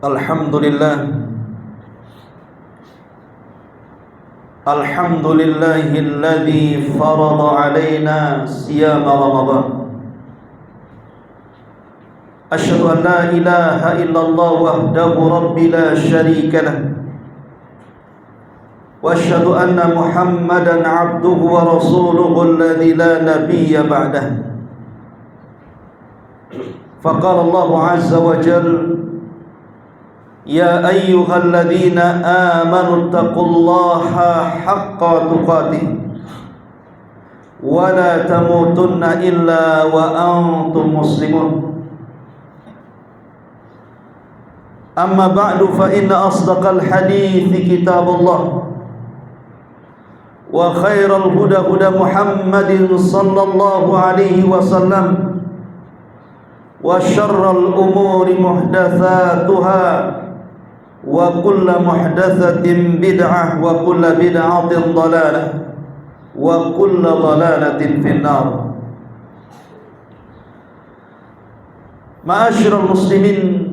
Alhamdulillah Alhamdulillahilladzi farada alaina siyama Ramadan. Asyhadu an la ilaha illallah wahdahu rabbi la syarika lah. Wa asyhadu anna Muhammadan abduhu wa rasuluhu alladzi la nabiyya ba'dah. Faqala Allah azza wa jalla: Ya ayyuhalladzina amanu taqullaha haqqa tuqatih wa la tamutunna illa wa antum muslimun. Amma ba'du fa inna asdaqal hadithi kitabullah wa khairal huda huda Muhammadin sallallahu alaihi wasallam wa syarral umuri muhdatsatuha wa kullu muhdatsatin bid'ah wa kullu bid'atin dhalalah wa kullu dhalalatin finnar. Ma'asyiral muslimin,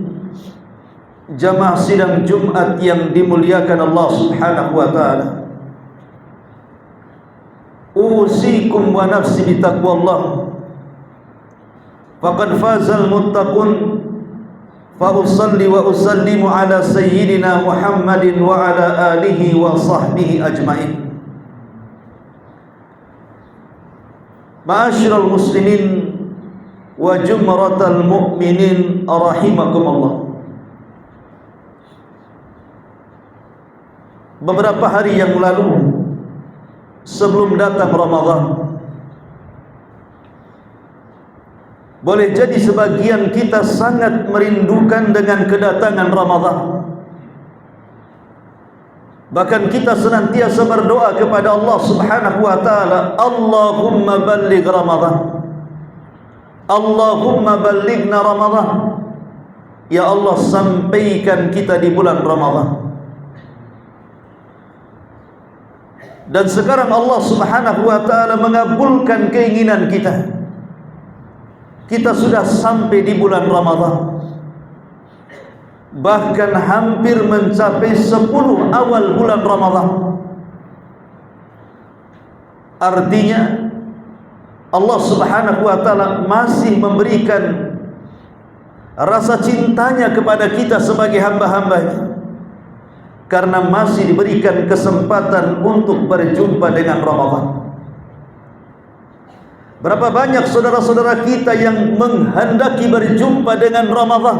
jamaah sidang Jumat yang dimuliakan Allah Subhanahu wa taala. Usikum wa nafsi bitaqwallah. Faqad fazal muttaqun. Fa usalli wa usallimu ala sayyidina Muhammadin wa ala alihi wa sahbihi ajmain. Ma'asyiral muslimin wa jumratal mu'minin rahimakumullah. Beberapa hari yang lalu sebelum datang Ramadan, boleh jadi sebagian kita sangat merindukan dengan kedatangan Ramadan. Bahkan kita senantiasa berdoa kepada Allah Subhanahu wa taala, Allahumma balligh Ramadan, Allahumma ballighna Ramadan. Ya Allah, sampaikan kita di bulan Ramadan. Dan sekarang Allah Subhanahu wa taala mengabulkan keinginan kita. Kita sudah sampai di bulan Ramadan. Bahkan hampir mencapai 10 awal bulan Ramadan. Artinya Allah Subhanahu wa taala masih memberikan rasa cintanya kepada kita sebagai hamba-hambanya, karena masih diberikan kesempatan untuk berjumpa dengan Ramadan. Berapa banyak saudara-saudara kita yang menghendaki berjumpa dengan Ramadan,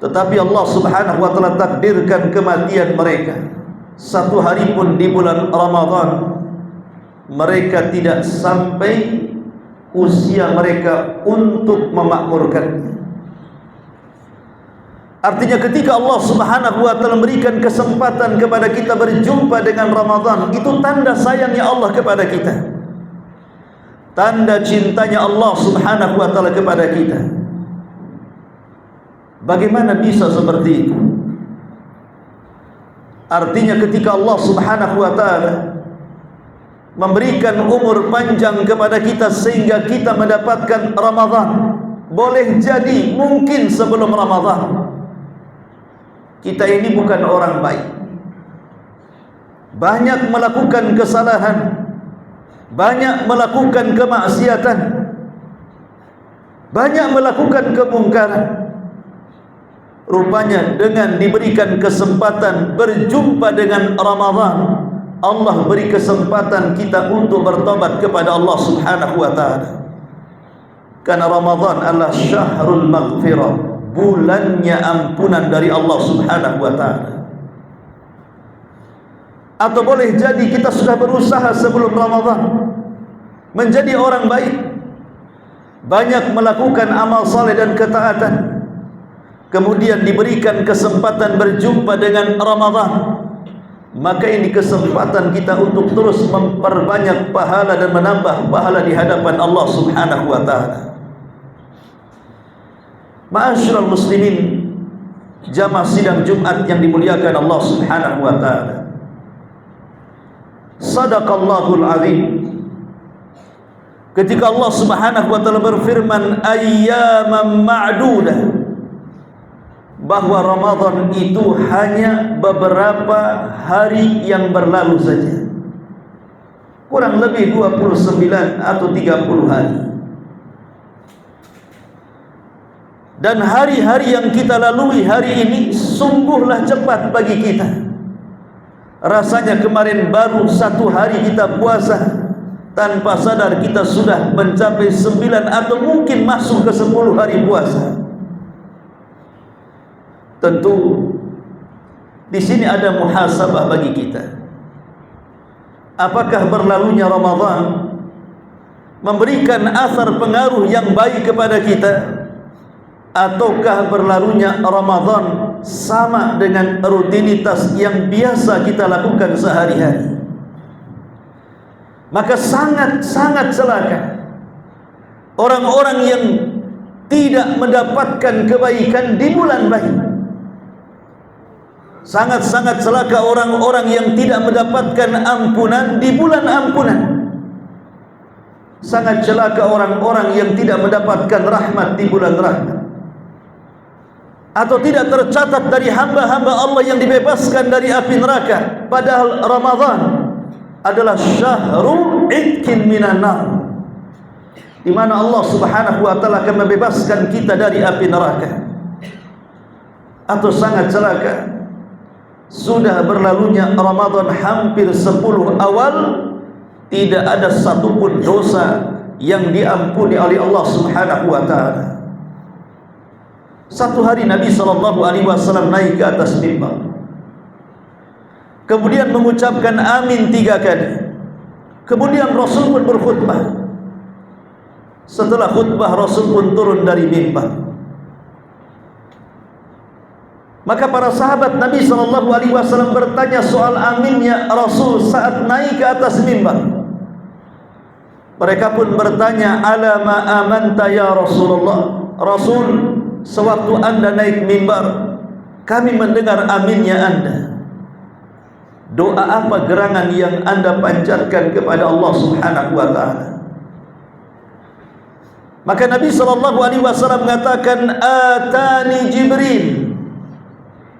tetapi Allah Subhanahu wa taala takdirkan kematian mereka. Satu hari pun di bulan Ramadan mereka tidak sampai usia mereka untuk memakmurkannya. Artinya ketika Allah Subhanahu wa taala memberikan kesempatan kepada kita berjumpa dengan Ramadan, itu tanda sayangnya Allah kepada kita, tanda cintanya Allah Subhanahu wa taala kepada kita. Bagaimana bisa seperti itu? Artinya ketika Allah Subhanahu wa taala memberikan umur panjang kepada kita sehingga kita mendapatkan Ramadan, boleh jadi mungkin sebelum Ramadan kita ini bukan orang baik, banyak melakukan kesalahan, banyak melakukan kemaksiatan, banyak melakukan kemungkaran. Rupanya dengan diberikan kesempatan berjumpa dengan Ramadan, Allah beri kesempatan kita untuk bertobat kepada Allah Subhanahu wa taala. Karena Ramadan adalah syahrul maghfirah, bulannya ampunan dari Allah Subhanahu wa taala. Atau boleh jadi kita sudah berusaha sebelum Ramadan menjadi orang baik, banyak melakukan amal saleh dan ketaatan, kemudian diberikan kesempatan berjumpa dengan Ramadan, maka ini kesempatan kita untuk terus memperbanyak pahala dan menambah pahala di hadapan Allah Subhanahu wa taala. Ma'asyiral muslimin, jamaah sidang Jumat yang dimuliakan Allah Subhanahu wa taala. Sadaqallahul azim. Ketika Allah Subhanahu wa taala berfirman ayyaman ma'dudah, bahwa Ramadan itu hanya beberapa hari yang berlalu saja, kurang lebih 29 atau 30 hari. Dan hari-hari yang kita lalui hari ini sungguhlah cepat bagi kita. Rasanya kemarin baru 1 hari kita puasa, tanpa sadar kita sudah mencapai 9 atau mungkin masuk ke 10 hari puasa. Tentu di sini ada muhasabah bagi kita. Apakah berlalunya Ramadan memberikan asar pengaruh yang baik kepada kita, ataukah berlalunya Ramadan sama dengan rutinitas yang biasa kita lakukan sehari-hari? Maka sangat-sangat celaka orang-orang yang tidak mendapatkan kebaikan di bulan baik. Sangat-sangat celaka orang-orang yang tidak mendapatkan ampunan di bulan ampunan. Sangat celaka orang-orang yang tidak mendapatkan rahmat di bulan rahmat, atau tidak tercatat dari hamba-hamba Allah yang dibebaskan dari api neraka. Padahal Ramadan adalah syahrul itkin minan nar, di mana Allah Subhanahu wa taala akan membebaskan kita dari api neraka. Atau sangat celaka, sudah berlalunya Ramadan hampir 10 awal, tidak ada satupun dosa yang diampuni oleh Allah Subhanahu wa taala. Satu hari Nabi SAW naik ke atas mimbar, kemudian mengucapkan amin 3 kali. Kemudian Rasul pun berkhutbah. Setelah khutbah, Rasul pun turun dari mimbar. Maka para sahabat Nabi SAW bertanya soal aminnya Rasul saat naik ke atas mimbar. Mereka pun bertanya, ala ma amanta ya Rasulullah. Rasul, sewaktu Anda naik mimbar, kami mendengar aminnya Anda. Doa apa gerangan yang Anda panjatkan kepada Allah Subhanahu wa taala? Maka Nabi SAW mengatakan, atani Jibril.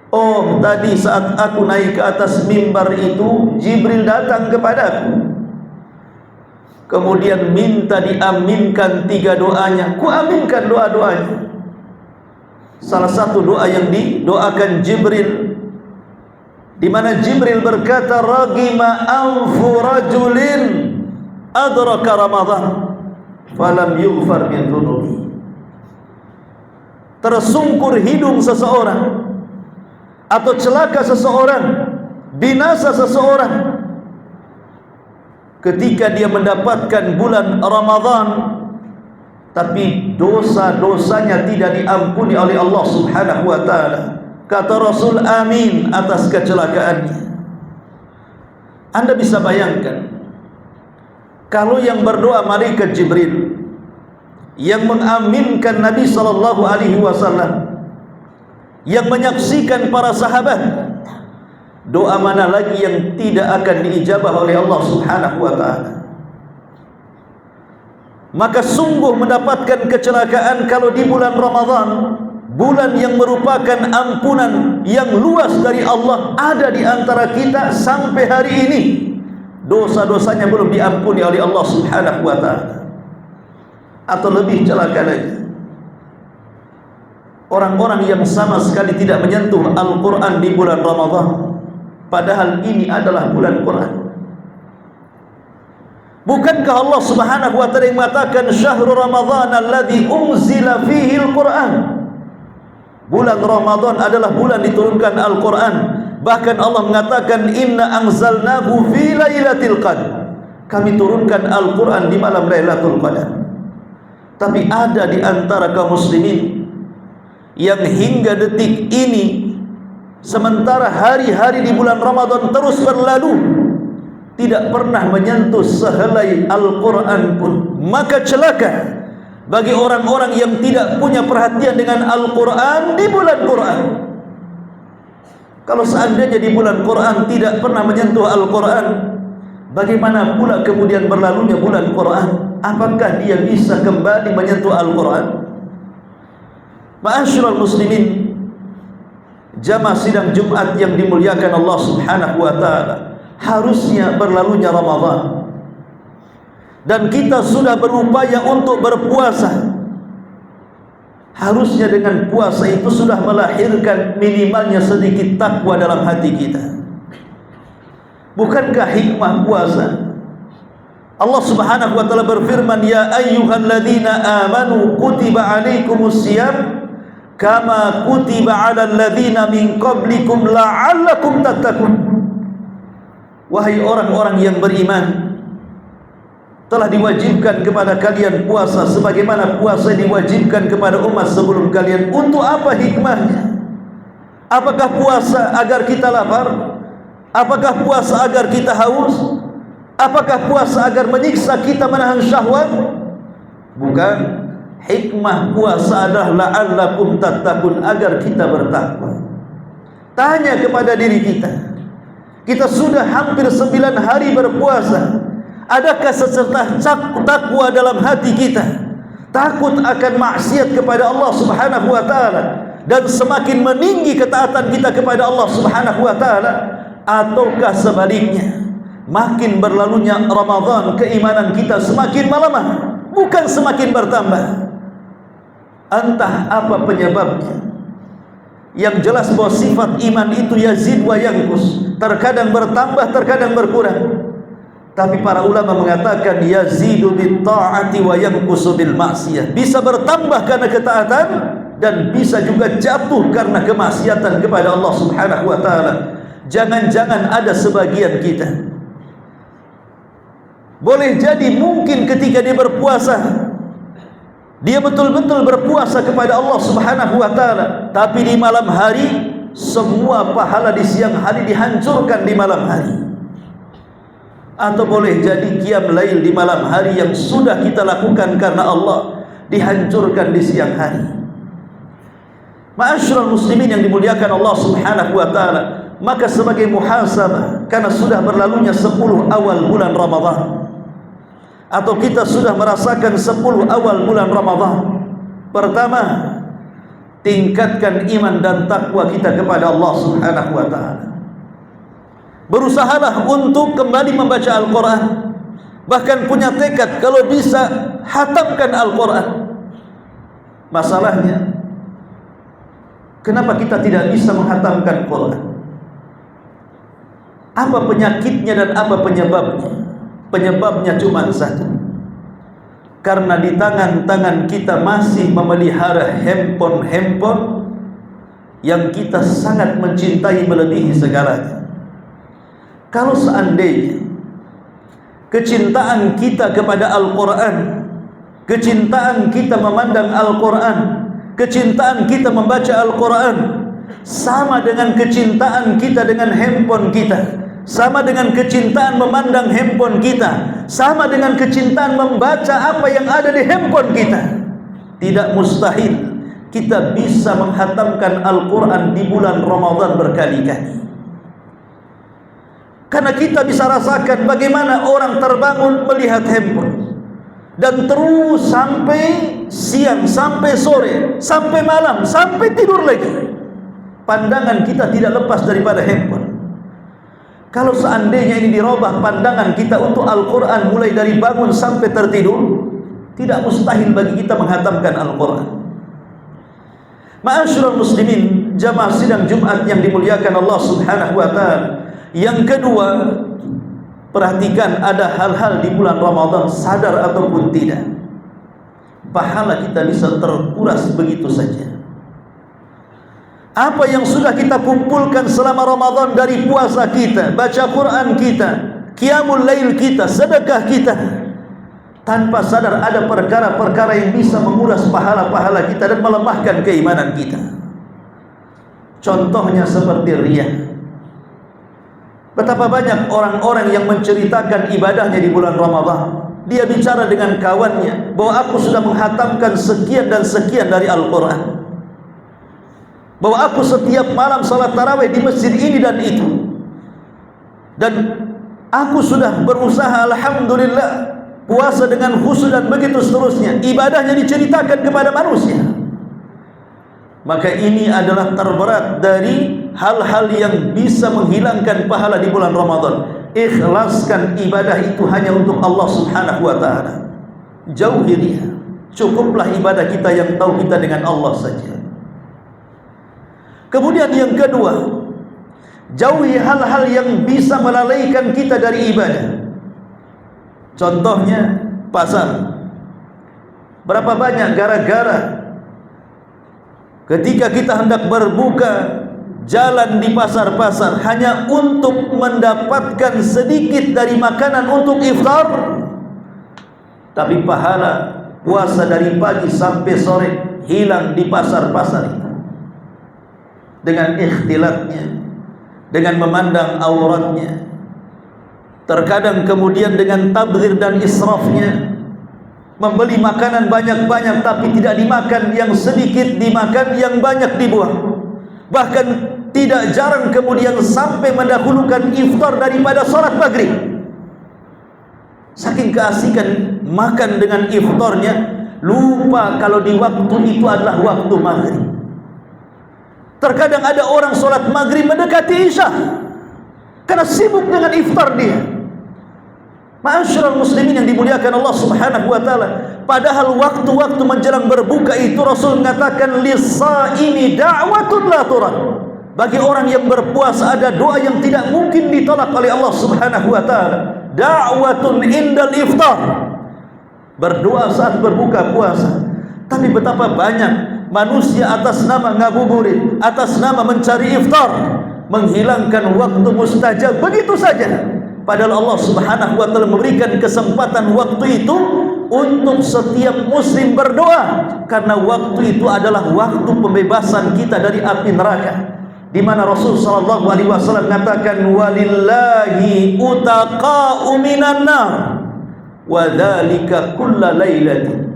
Oh, tadi saat aku naik ke atas mimbar itu, Jibril datang kepadaku, kemudian minta diaminkan 3 doanya. Ku aminkan doa-doanya. Salah satu doa yang didoakan Jibril, di mana Jibril berkata, ragima anfu rajulin adraka Ramadan falam yughfar min dhunubi. Tersungkur hidung seseorang, atau celaka seseorang, binasa seseorang ketika dia mendapatkan bulan Ramadan, tapi dosa-dosanya tidak diampuni oleh Allah Subhanahu wa taala. Kata Rasul, amin atas kecelakaannya. Anda bisa bayangkan, kalau yang berdoa malaikat Jibril, yang mengaminkan Nabi SAW, yang menyaksikan para sahabat, doa mana lagi yang tidak akan diijabah oleh Allah Subhanahu wa taala? Maka sungguh mendapatkan kecelakaan kalau di bulan Ramadan, bulan yang merupakan ampunan yang luas dari Allah, ada di antara kita sampai hari ini dosa-dosanya belum diampuni oleh Allah Subhanahu wa taala. Atau lebih celaka lagi, orang-orang yang sama sekali tidak menyentuh Al-Quran di bulan Ramadan, padahal ini adalah bulan Quran. Bukankah Allah Subhanahu wa ta'ala yang mengatakan syahrul Ramadan alladzi unzila fihi Al-Quran? Bulan Ramadan adalah bulan diturunkan Al-Quran. Bahkan Allah mengatakan inna anzalnahu fi lailatul qadar. Kami turunkan Al-Quran di malam Lailatul Qadar. Tapi ada di antara kaum muslimin yang hingga detik ini, sementara hari-hari di bulan Ramadan terus berlalu, tidak pernah menyentuh sehelai Al-Quran pun. Maka celaka bagi orang-orang yang tidak punya perhatian dengan Al-Quran di bulan Quran. Kalau seandainya di bulan Quran tidak pernah menyentuh Al-Quran, bagaimana pula kemudian berlalunya bulan Quran? Apakah dia bisa kembali menyentuh Al-Quran? Ma'asyiral muslimin, jamaah sidang Jumat yang dimuliakan Allah Subhanahu wa taala, harusnya berlalunya Ramadan dan kita sudah berupaya untuk berpuasa. Harusnya dengan puasa itu sudah melahirkan minimalnya sedikit takwa dalam hati kita. Bukankah hikmah puasa? Allah Subhanahu wa taala berfirman, ya ayyuhalladzina amanu kutiba alaikumus syiyam kama kutiba alal ladzina min qablikum la'allakum tattaqun. Wahai orang-orang yang beriman, telah diwajibkan kepada kalian puasa sebagaimana puasa diwajibkan kepada umat sebelum kalian. Untuk apa hikmahnya? Apakah puasa agar kita lapar? Apakah puasa agar kita haus? Apakah puasa agar menyiksa kita menahan syahwat? Bukan. Hikmah puasa adalah la'allakum tattaqun, agar kita bertakwa. Tanya kepada diri kita. Kita sudah hampir 9 hari berpuasa. Adakah secercah takwa dalam hati kita? Takut akan maksiat kepada Allah Subhanahu wa taala dan semakin meninggi ketaatan kita kepada Allah Subhanahu wa taala, ataukah sebaliknya, makin berlalunya Ramadan keimanan kita semakin melemah, bukan semakin bertambah? Entah apa penyebabnya. Yang jelas bahwa sifat iman itu yazid wa yanqus, terkadang bertambah, terkadang berkurang. Tapi para ulama mengatakan yazidu bit ta'ati wa yanqusu bil ma'siyah. Bisa bertambah karena ketaatan dan bisa juga jatuh karena kemaksiatan kepada Allah Subhanahu wa taala. Jangan-jangan ada sebagian kita, boleh jadi mungkin ketika dia berpuasa, dia betul-betul berpuasa kepada Allah Subhanahu wa taala, tapi di malam hari semua pahala di siang hari dihancurkan di malam hari. Atau boleh jadi qiyam lail di malam hari yang sudah kita lakukan karena Allah dihancurkan di siang hari. Ma'asyiral muslimin yang dimuliakan Allah Subhanahu wa taala, maka sebagai muhasabah karena sudah berlalunya 10 awal bulan Ramadan, atau kita sudah merasakan 10 awal bulan Ramadan, pertama, tingkatkan iman dan takwa kita kepada Allah Subhanahu wa taala. Berusahalah untuk kembali membaca Al-Quran. Bahkan punya tekad kalau bisa hatamkan Al-Quran. Masalahnya, kenapa kita tidak bisa menghatamkan Quran? Apa penyakitnya dan apa penyebabnya? Penyebabnya cuma satu. Karena di tangan-tangan kita masih memelihara handphone yang kita sangat mencintai melebihi segalanya. Kalau seandainya kecintaan kita kepada Al-Quran, kecintaan kita memandang Al-Quran, kecintaan kita membaca Al-Quran sama dengan kecintaan kita dengan handphone kita, sama dengan kecintaan memandang handphone kita, sama dengan kecintaan membaca apa yang ada di handphone kita, tidak mustahil kita bisa menghatamkan Al-Quran di bulan Ramadan berkali-kali. Karena kita bisa rasakan bagaimana orang terbangun melihat handphone dan terus sampai siang, sampai sore, sampai malam, sampai tidur lagi. Pandangan kita tidak lepas daripada handphone. Kalau seandainya ini dirubah pandangan kita untuk Al-Quran mulai dari bangun sampai tertidur, tidak mustahil bagi kita menghatamkan Al-Quran. Ma'asyiral muslimin, jamaah sidang Jumat yang dimuliakan Allah Subhanahu wa taala. Yang kedua, perhatikan ada hal-hal di bulan Ramadan, sadar ataupun tidak, pahala kita bisa terkuras begitu saja. Apa yang sudah kita kumpulkan selama Ramadan dari puasa kita, baca Quran kita, qiyamul lail kita, sedekah kita, tanpa sadar ada perkara-perkara yang bisa menguras pahala-pahala kita dan melemahkan keimanan kita. Contohnya seperti riya. Betapa banyak orang-orang yang menceritakan ibadahnya di bulan Ramadan. Dia bicara dengan kawannya bahwa aku sudah menghatamkan sekian dan sekian dari Al-Quran, bahwa aku setiap malam salat tarawih di masjid ini dan itu, dan aku sudah berusaha, alhamdulillah, puasa dengan khusyuk dan begitu seterusnya. Ibadahnya diceritakan kepada manusia. Maka ini adalah terberat dari hal-hal yang bisa menghilangkan pahala di bulan Ramadan. Ikhlaskan ibadah itu hanya untuk Allah Subhanahu wa ta'ala. Jauhi dia. Cukuplah ibadah kita yang tahu kita dengan Allah saja. Kemudian yang kedua, jauhi hal-hal yang bisa melalaikan kita dari ibadah. Contohnya pasar. Berapa banyak gara-gara ketika kita hendak berbuka jalan di pasar-pasar hanya untuk mendapatkan sedikit dari makanan untuk iftar, tapi pahala puasa dari pagi sampai sore hilang di pasar-pasar itu, dengan ikhtilatnya, dengan memandang auratnya, terkadang kemudian dengan tabdzir dan israfnya, membeli makanan banyak-banyak tapi tidak dimakan, yang sedikit dimakan, yang banyak dibuang. Bahkan tidak jarang kemudian sampai mendahulukan iftar daripada salat maghrib. Saking keasikan makan dengan iftarnya, lupa kalau di waktu itu adalah waktu maghrib. Terkadang ada orang salat maghrib mendekati isya karena sibuk dengan iftar dia. Ma'asyiral muslimin yang dimuliakan Allah Subhanahu wa ta'ala, padahal waktu-waktu menjelang berbuka itu Rasul mengatakan lis-shaimi da'watun la turad. Bagi orang yang berpuasa ada doa yang tidak mungkin ditolak oleh Allah Subhanahu wa ta'ala. Da'watun indal iftar, berdoa saat berbuka puasa. Tapi betapa banyak manusia atas nama ngabuburit, atas nama mencari iftar, menghilangkan waktu mustajab begitu saja. Padahal Allah Subhanahu wa ta'ala memberikan kesempatan waktu itu untuk setiap muslim berdoa, karena waktu itu adalah waktu pembebasan kita dari api neraka, di mana Rasul sallallahu alaihi wasallam mengatakan walillahi utaqa'u minan nar wa dzalika kulla lailatin.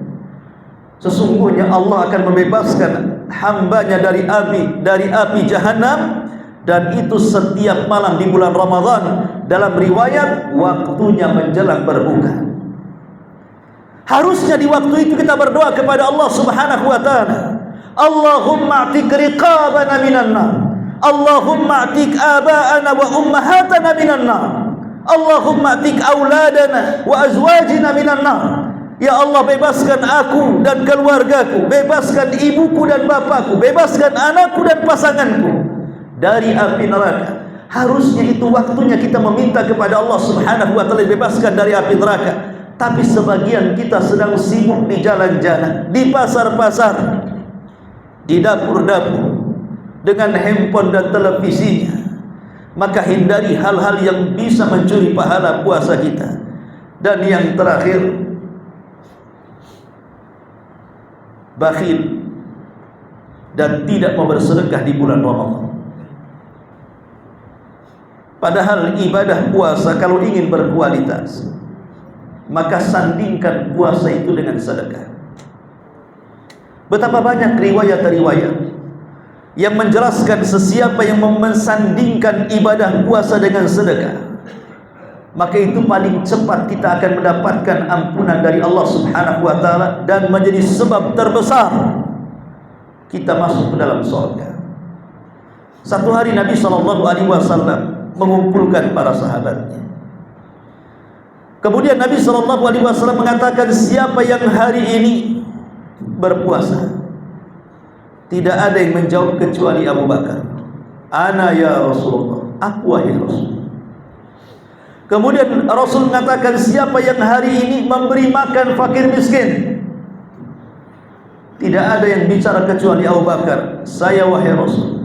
Sesungguhnya Allah akan membebaskan hambanya dari api jahanam, dan itu setiap malam di bulan Ramadan. Dalam riwayat waktunya menjelang berbuka. Harusnya di waktu itu kita berdoa kepada Allah Subhanahu wa ta'ala, Allahumma a'tik riqabana minan nar, Allahumma a'tik aba'ana wa ummahatana minan nar, Allahumma a'tik auladana wa azwajina minan nar. Ya Allah, bebaskan aku dan keluargaku, bebaskan ibuku dan bapakku, bebaskan anakku dan pasanganku dari api neraka. Harusnya itu waktunya kita meminta kepada Allah Subhanahu wa ta'ala bebaskan dari api neraka. Tapi sebagian kita sedang sibuk di jalan-jalan, di pasar-pasar, di dapur-dapur, dengan handphone dan televisinya. Maka hindari hal-hal yang bisa mencuri pahala puasa kita. Dan yang terakhir, bakhil dan tidak mau bersedekah di bulan Ramadan. Padahal ibadah puasa kalau ingin berkualitas, maka sandingkan puasa itu dengan sedekah. Betapa banyak riwayat-riwayat yang menjelaskan sesiapa yang mensandingkan ibadah puasa dengan sedekah, maka itu paling cepat kita akan mendapatkan ampunan dari Allah Subhanahu wa ta'ala, dan menjadi sebab terbesar kita masuk ke dalam surga. Satu hari Nabi SAW mengumpulkan para sahabatnya. Kemudian Nabi SAW mengatakan, siapa yang hari ini berpuasa? Tidak ada yang menjawab kecuali Abu Bakar. Ana ya Rasulullah, aku wahai Rasul. Kemudian Rasul mengatakan, siapa yang hari ini memberi makan fakir miskin? Tidak ada yang bicara kecuali Abu Bakar, saya wahai Rasul.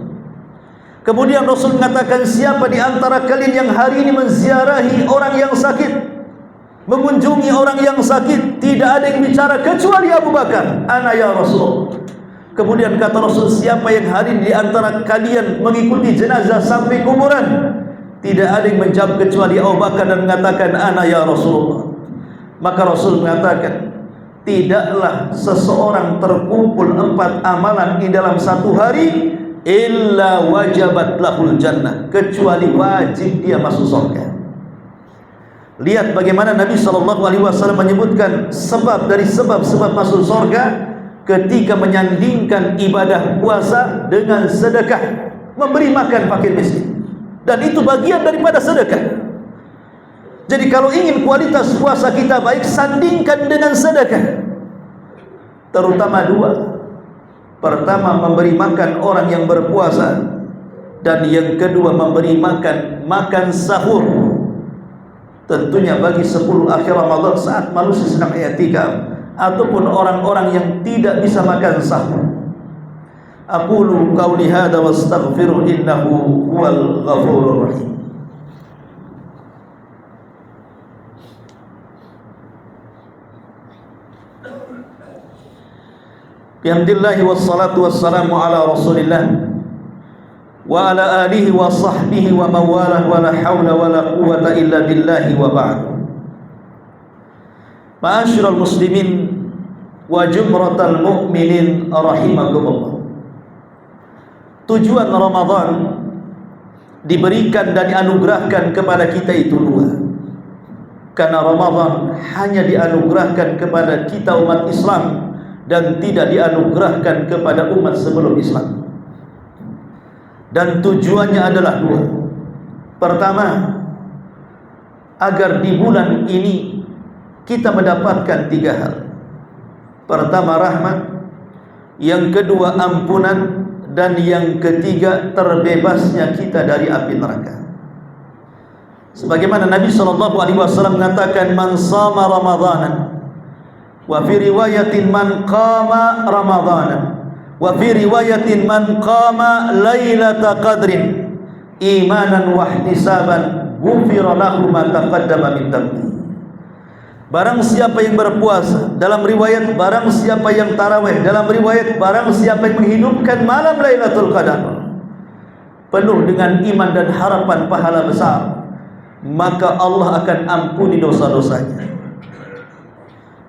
Kemudian Rasul mengatakan, siapa di antara kalian yang hari ini menziarahi orang yang sakit, mengunjungi orang yang sakit? Tidak ada yang bicara kecuali Abu Bakar, ana ya Rasul. Kemudian kata Rasul, siapa yang hari ini di antara kalian mengikuti jenazah sampai kuburan? Tidak ada yang menjawab kecuali Abu Bakar dan mengatakan, ana ya Rasulullah. Maka Rasul mengatakan, tidaklah seseorang terkumpul 4 amalan di dalam satu hari illa wajabat lahul jannah, kecuali wajib dia masuk surga. Lihat bagaimana Nabi SAW menyebutkan sebab dari sebab-sebab masuk surga. ketika menyandingkan ibadah puasa dengan sedekah, memberi makan fakir miskin. Dan itu bagian daripada sedekah. Jadi kalau ingin kualitas puasa kita baik, sandingkan dengan sedekah. Terutama dua. Pertama, memberi makan orang yang berpuasa, dan yang kedua, memberi makan sahur. Tentunya bagi 10 akhir Ramadan saat manusia sedang i'tikaf, ataupun orang-orang yang tidak bisa makan sahur. Aqulu qawli hadza wastaghfiru innahu huwal ghafurur rahim. Bihamdillahi wassalatu wassalamu ala rasulillah wa ala alihi wa sahbihi wa mawalah wa la hawla wa la quwwata illa billahi wa ba'd. Ma'asyiral muslimin wa jumratal mu'minin rahimakumullah. Tujuan Ramadan diberikan dan dianugerahkan kepada kita itu dua. Karena Ramadan hanya dianugerahkan kepada kita umat Islam dan tidak dianugerahkan kepada umat sebelum Islam. Dan tujuannya adalah dua. Pertama, agar di bulan ini kita mendapatkan 3 hal. Pertama, rahmat. Yang kedua, ampunan. Dan yang ketiga, terbebasnya kita dari api neraka. Sebagaimana Nabi SAW mengatakan, man sama Ramadanan, wa fi riwayatin man qama Ramadanan, wa fi riwayatin man qama lailata qadrin imanan wa ihtisaban ghufira lahu ma taqaddama min dhanbi. Barang siapa yang berpuasa, dalam riwayat barang siapa yang tarawih, dalam riwayat barang siapa yang menghidupkan malam Lailatul Qadar penuh dengan iman dan harapan pahala besar, maka Allah akan ampuni dosa-dosanya.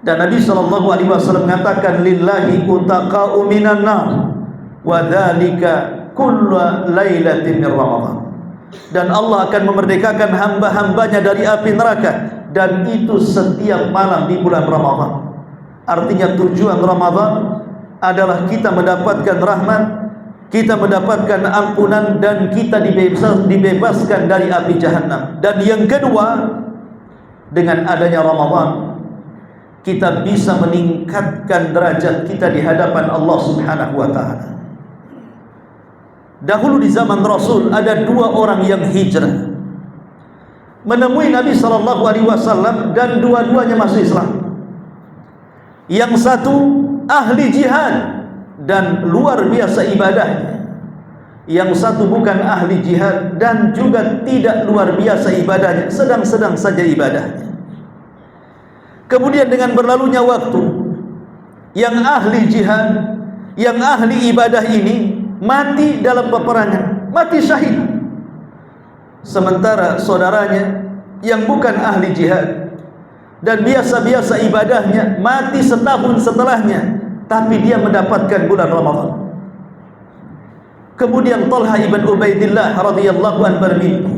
Dan Nabi SAW mengatakan, lillahi utaqa'u minan nar wa dzalika kullu lailatin min Ramadan. Dan Allah akan memerdekakan hamba-hambanya dari api neraka, dan itu setiap malam di bulan Ramadan. Artinya tujuan Ramadan adalah kita mendapatkan rahmat, kita mendapatkan ampunan, dan kita dibebaskan dari api jahanam. Dan yang kedua, dengan adanya Ramadan kita bisa meningkatkan derajat kita di hadapan Allah Subhanahu wa taala. Dahulu di zaman Rasul ada 2 orang yang hijrah menemui Nabi SAW, dan dua-duanya masuk Islam. Yang satu ahli jihad dan luar biasa ibadahnya. Yang satu bukan ahli jihad dan juga tidak luar biasa ibadahnya, sedang-sedang saja ibadahnya. Kemudian dengan berlalunya waktu, yang ahli jihad, yang ahli ibadah ini mati dalam peperangan, mati syahid. Sementara saudaranya yang bukan ahli jihad dan biasa-biasa ibadahnya mati setahun setelahnya, tapi dia mendapatkan bulan Ramadan. Kemudian Talha ibn Ubaidillah radhiyallahu anhu bermimpi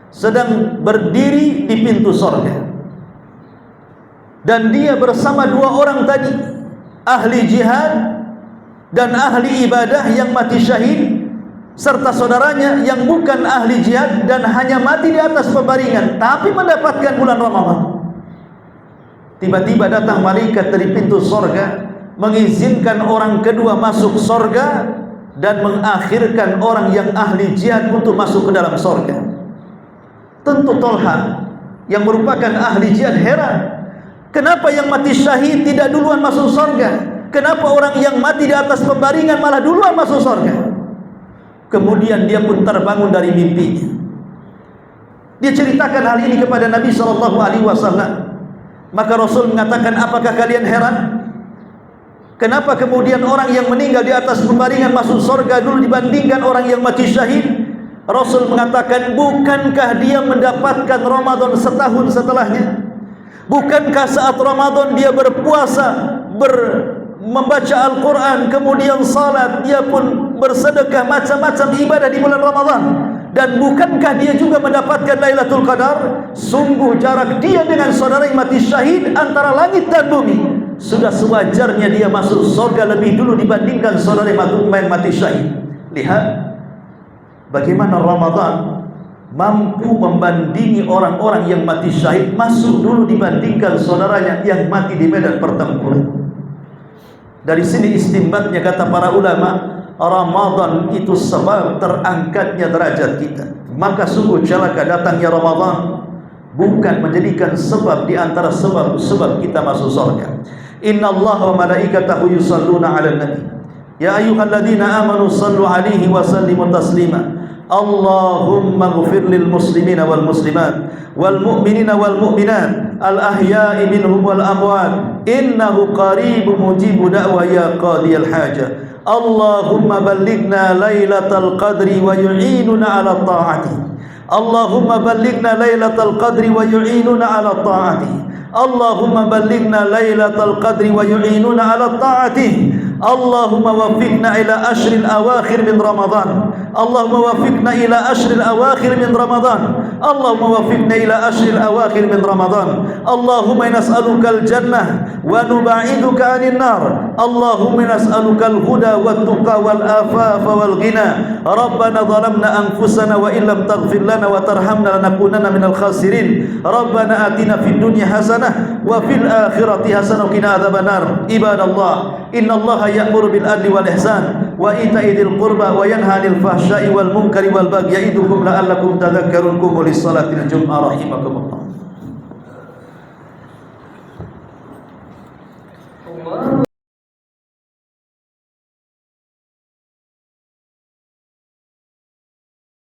sedang berdiri di pintu surga, dan dia bersama 2 orang tadi, ahli jihad dan ahli ibadah yang mati syahid, serta saudaranya yang bukan ahli jihad dan hanya mati di atas pebaringan, tapi mendapatkan bulan Ramadan. Tiba-tiba datang malaikat dari pintu sorga, mengizinkan orang kedua masuk sorga dan mengakhirkan orang yang ahli jihad untuk masuk ke dalam sorga. Tentu Talha yang merupakan ahli jihad heran, kenapa yang mati syahid tidak duluan masuk sorga? Kenapa orang yang mati di atas pembaringan malah duluan masuk sorga? Kemudian dia pun terbangun dari mimpinya. Dia ceritakan hal ini kepada Nabi SAW. Maka Rasul mengatakan, apakah kalian heran? Kenapa kemudian orang yang meninggal di atas pembaringan masuk surga dulu dibandingkan orang yang mati syahid? Rasul mengatakan, bukankah dia mendapatkan Ramadan setahun setelahnya? Bukankah saat Ramadan dia berpuasa, membaca Al-Quran, kemudian salat, dia pun bersedekah, macam-macam ibadah di bulan Ramadan? Dan bukankah dia juga mendapatkan Lailatul Qadar? Sungguh jarak dia dengan saudara yang mati syahid antara langit dan bumi. sudah sewajarnya dia masuk surga lebih dulu dibandingkan saudara yang mati syahid. Lihat bagaimana Ramadan mampu membandingi orang-orang yang mati syahid masuk dulu dibandingkan saudaranya yang mati di medan pertempuran. Dari sini istinbatnya kata para ulama, Ramadan itu sebab terangkatnya derajat kita. Maka sungguh celaka datangnya Ramadan bukan menjadikan sebab di antara sebab-sebab kita masuk surga. Inna Allah wa malaikatahu yusalluna 'alan nabi. Ya ayyuhalladzina amanu sallu 'alaihi wa sallimu taslima. Allahumma ighfir lil muslimina wal muslimat wal mu'minina wal mu'minat al ahya'i minhum wal amwat innahu qaribun mujibu da'wa ya qadiyal haja. Allahumma ballighna lailatal qadri wa yu'inuna 'ala ta'ati. Allahumma ballighna lailatal qadri wa yu'inuna 'ala ta'ati. Allahumma ballighna lailatal qadri wa yu'inuna 'ala ta'ati. Allahumma waffiqna ila ashril awakhir min Ramadan. Allahumma waffiqna ila ashril awakhir min Ramadan. Allahumma waffiqna ila ashril awakhir min Ramadan. Allahumma nas'aluka al-jannah wa nuba'iduka 'anil nar. Allahumma nas'aluka al-huda wat-tuqa wal-afafa wal-ghina. Rabbana zalamna anfusana wa illam taghfir lana wa tarhamna lanakunanna minal khasirin. Rabbana atina fid dunya hasanah wa fil akhirati hasanah wa qina adzabannar. Ibadallah, innallaha ya'muru bil adli wal ihsan wa ita'i dzil qurba wa yanha 'anil fahsya'i wal munkari wal bagyi ya'idukum la'allakum tadhakkarun. Qumu lis salatil jum'ah rahimakumullah.